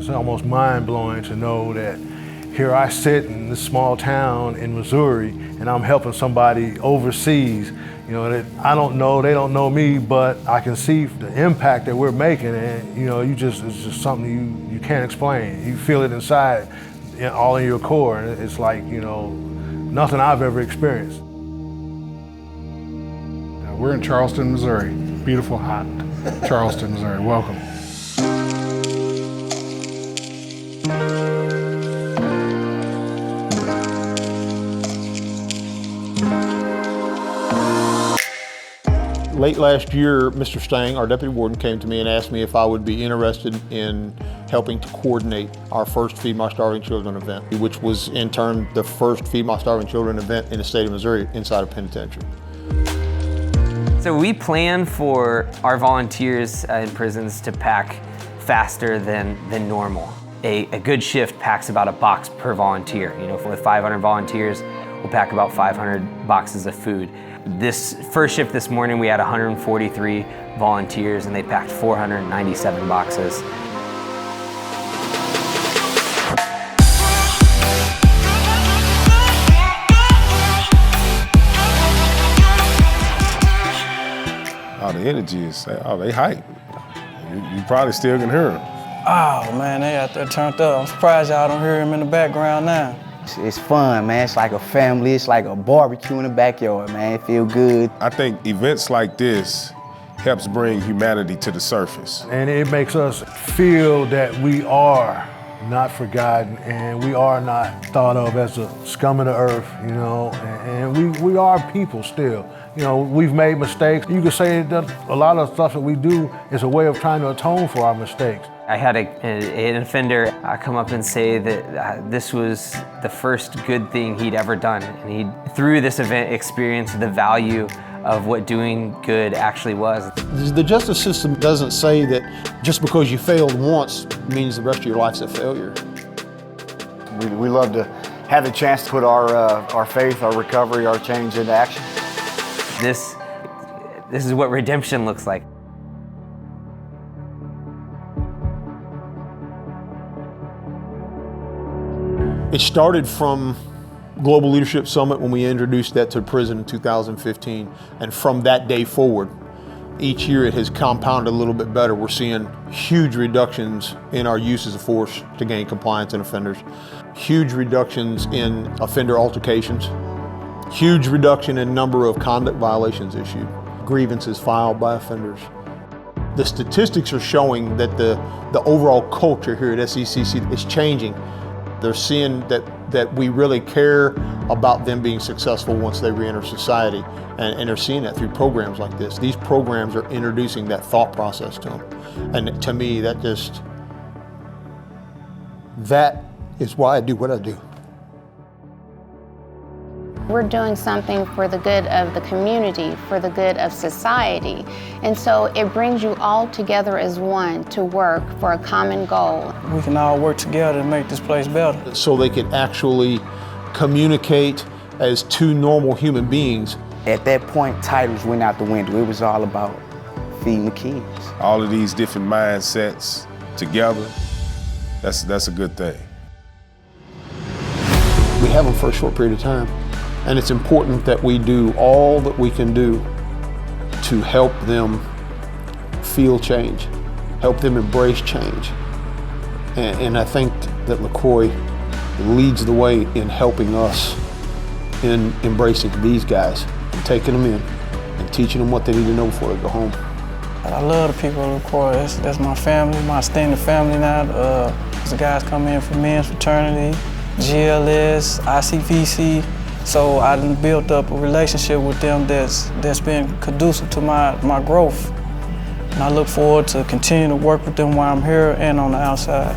It's almost mind-blowing to know that here I sit in this small town in Missouri and I'm helping somebody overseas, you know, that I don't know, they don't know me, but I can see the impact that we're making, and you know, it's just something you can't explain. You feel it inside, all in your core, and it's like, you know, nothing I've ever experienced. We're in Charleston, Missouri. Beautiful, hot Charleston, Missouri. Welcome. Late last year, Mr. Stang, our deputy warden, came to me and asked me if I would be interested in helping to coordinate our first Feed My Starving Children event, which was in turn the first Feed My Starving Children event in the state of Missouri inside a penitentiary. So we plan for our volunteers in prisons to pack faster than normal. A good shift packs about a box per volunteer. You know, with 500 volunteers, we'll pack about 500 boxes of food. This first shift this morning, we had 143 volunteers and they packed 497 boxes. Oh, the energy is, they hype. You probably still can hear them. Oh man, they out there turned up. I'm surprised y'all don't hear them in the background now. It's fun, man. It's like a family. It's like a barbecue in the backyard, man. It feel good. I think events like this helps bring humanity to the surface. And it makes us feel that we are not forgotten and we are not thought of as a scum of the earth, you know, and we are people still. You know, we've made mistakes. You could say that a lot of stuff that we do is a way of trying to atone for our mistakes. I had an offender come up and say that this was the first good thing he'd ever done. And he, through this event, experienced the value of what doing good actually was. The justice system doesn't say that just because you failed once means the rest of your life's a failure. We love to have the chance to put our faith, our recovery, our change into action. This is what redemption looks like. It started from Global Leadership Summit when we introduced that to prison in 2015. And from that day forward, each year it has compounded a little bit better. We're seeing huge reductions in our uses of force to gain compliance in offenders, huge reductions in offender altercations, huge reduction in number of conduct violations issued, grievances filed by offenders. The statistics are showing that the overall culture here at SECC is changing. They're seeing that we really care about them being successful once they reenter society, and they're seeing that through programs like this. These programs are introducing that thought process to them. And to me, that is why I do what I do. We're doing something for the good of the community, for the good of society. And so it brings you all together as one to work for a common goal. We can all work together to make this place better. So they can actually communicate as two normal human beings. At that point, titles went out the window. It was all about feeding the kids. All of these different mindsets together, that's a good thing. We have them for a short period of time. And it's important that we do all that we can do to help them feel change, help them embrace change. And I think that LaCroix leads the way in helping us in embracing these guys, taking them in and teaching them what they need to know before they go home. I love the people of LaCroix. That's my family, my extended family now. The guys come in from men's fraternity, GLS, ICVC. So I built up a relationship with them that's been conducive to my growth. And I look forward to continuing to work with them while I'm here and on the outside.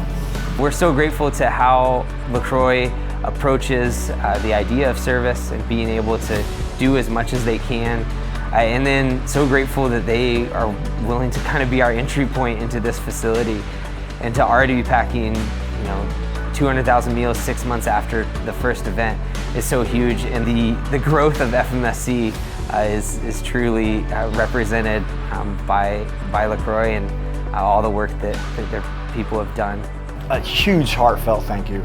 We're so grateful to how LaCroix approaches the idea of service and being able to do as much as they can. And then so grateful that they are willing to kind of be our entry point into this facility and to already be packing, 200,000 meals 6 months after the first event is so huge, and the growth of FMSC is truly represented by LaCroix and all the work that their people have done. a huge heartfelt thank you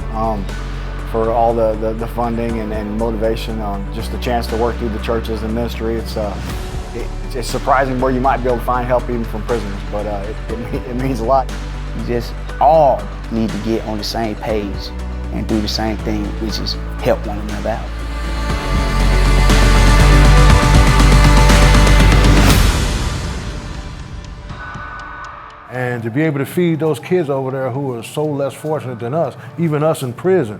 for all the funding and motivation, just the chance to work through the churches and ministry. It's surprising where you might be able to find help even from prisoners, but it means a lot. You just all need to get on the same page and do the same thing, which is help one another out. And to be able to feed those kids over there who are so less fortunate than us, even us in prison,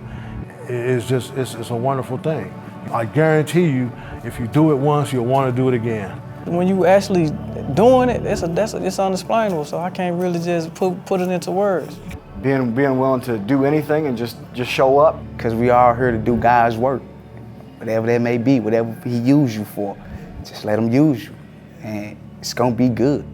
it's a wonderful thing. I guarantee you, if you do it once, you'll want to do it again. When you actually doing it, it's unexplainable, so I can't really just put it into words. Being willing to do anything and just show up. Because we all here to do God's work, whatever that may be, whatever He used you for, just let Him use you, and it's gonna be good.